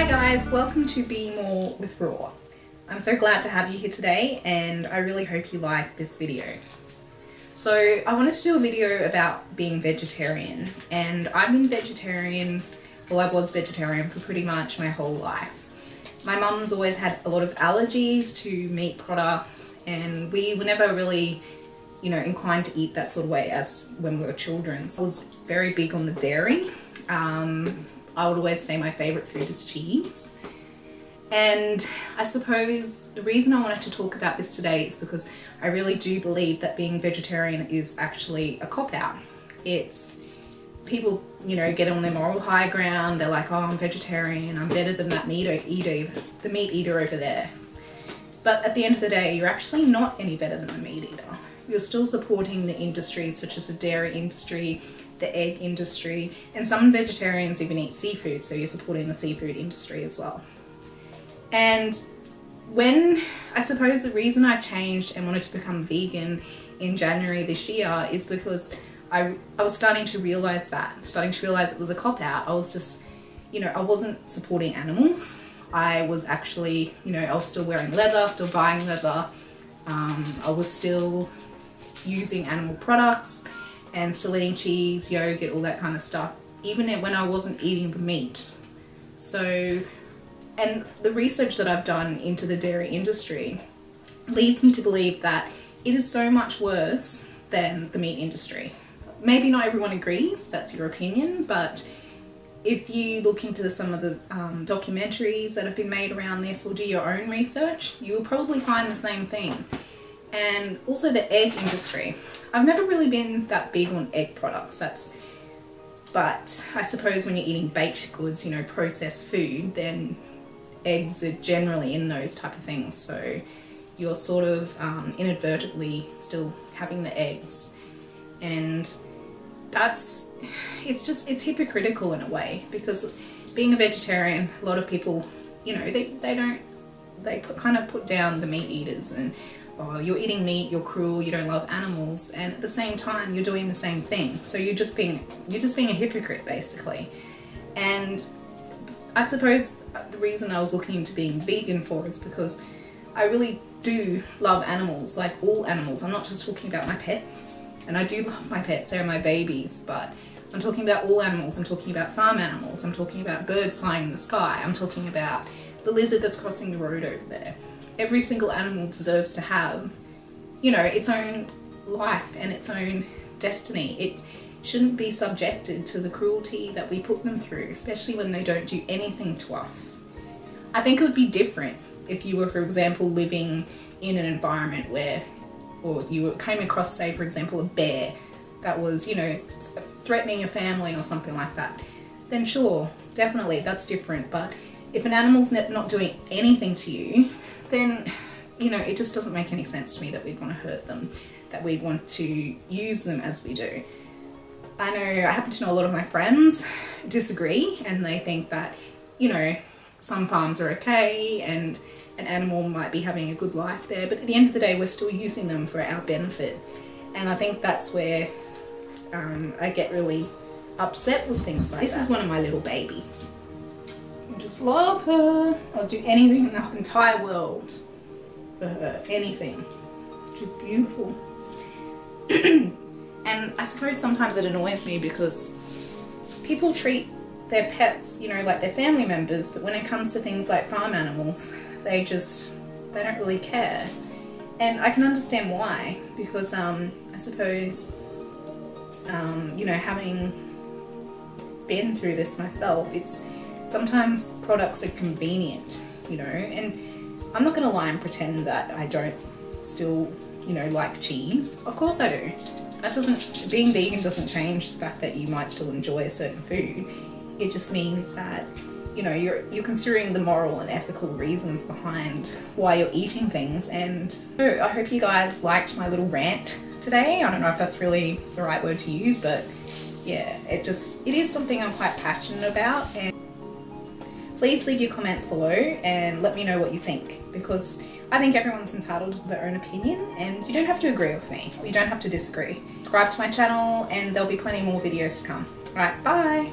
Hi guys, welcome to Be More with Raw. I'm so glad to have you here today and I really hope you like this video. So I wanted to do a video about being vegetarian, and I've been vegetarian, well I was vegetarian for pretty much my whole life. My mum's always had a lot of allergies to meat products and we were never really inclined to eat that sort of way as when we were children. So I was very big on the dairy. I would always say my favourite food is cheese. And I suppose the reason I wanted to talk about this today is because I really do believe that being vegetarian is actually a cop-out. It's people, get on their moral high ground. They're like, oh, I'm vegetarian, I'm better than that meat eater over there. But at the end of the day, you're actually not any better than a meat eater. You're still supporting the industries such as the dairy industry, the egg industry, and some vegetarians even eat seafood, so you're supporting the seafood industry as well. And I suppose the reason I changed and wanted to become vegan in January this year is because I was starting to realise it was a cop-out. I was just, I wasn't supporting animals. I was actually, I was still wearing leather, still buying leather. I was still using animal products and still eating cheese, yogurt, all that kind of stuff, even when I wasn't eating the meat. So, and the research that I've done into the dairy industry leads me to believe that it is so much worse than the meat industry. Maybe not everyone agrees, that's your opinion, but if you look into some of the documentaries that have been made around this or do your own research, you will probably find the same thing. And also the egg industry. I've never really been that big on egg products, but I suppose when you're eating baked goods, processed food, then eggs are generally in those type of things. So you're sort of inadvertently still having the eggs. And it's hypocritical in a way, because being a vegetarian, a lot of people, they kind of put down the meat eaters and, oh, you're eating meat, you're cruel, you don't love animals, and at the same time you're doing the same thing. So you're just being a hypocrite basically. And I suppose the reason I was looking into being vegan for is because I really do love animals, like all animals. I'm not just talking about my pets, and I do love my pets, they're my babies, but I'm talking about all animals. I'm talking about farm animals, I'm talking about birds flying in the sky, I'm talking about the lizard that's crossing the road over there. Every single animal deserves to have, its own life and its own destiny. It shouldn't be subjected to the cruelty that we put them through, especially when they don't do anything to us. I think it would be different if you were, for example, living in an environment where, or you came across, say, for example, a bear that was, threatening your family or something like that. Then sure, definitely, that's different. But if an animal's not doing anything to you, then, it just doesn't make any sense to me that we'd want to hurt them, that we'd want to use them as we do. I happen to know a lot of my friends disagree, and they think that, some farms are okay and an animal might be having a good life there, but at the end of the day, we're still using them for our benefit. And I think that's where I get really upset with things like that. This is one of my little babies. I just love her. I'll do anything in the entire world for her, anything. She's beautiful. And I suppose sometimes it annoys me because people treat their pets, like their family members, but when it comes to things like farm animals, they don't really care. And I can understand why, because I suppose, having been through this myself, sometimes products are convenient, and I'm not going to lie and pretend that I don't still, like cheese. Of course I do. Being vegan doesn't change the fact that you might still enjoy a certain food. It just means that, you're considering the moral and ethical reasons behind why you're eating things. And so I hope you guys liked my little rant today. I don't know if that's really the right word to use, but yeah, it is something I'm quite passionate about. And please leave your comments below and let me know what you think, because I think everyone's entitled to their own opinion and you don't have to agree with me. You don't have to disagree. Subscribe to my channel and there'll be plenty more videos to come. Alright, bye!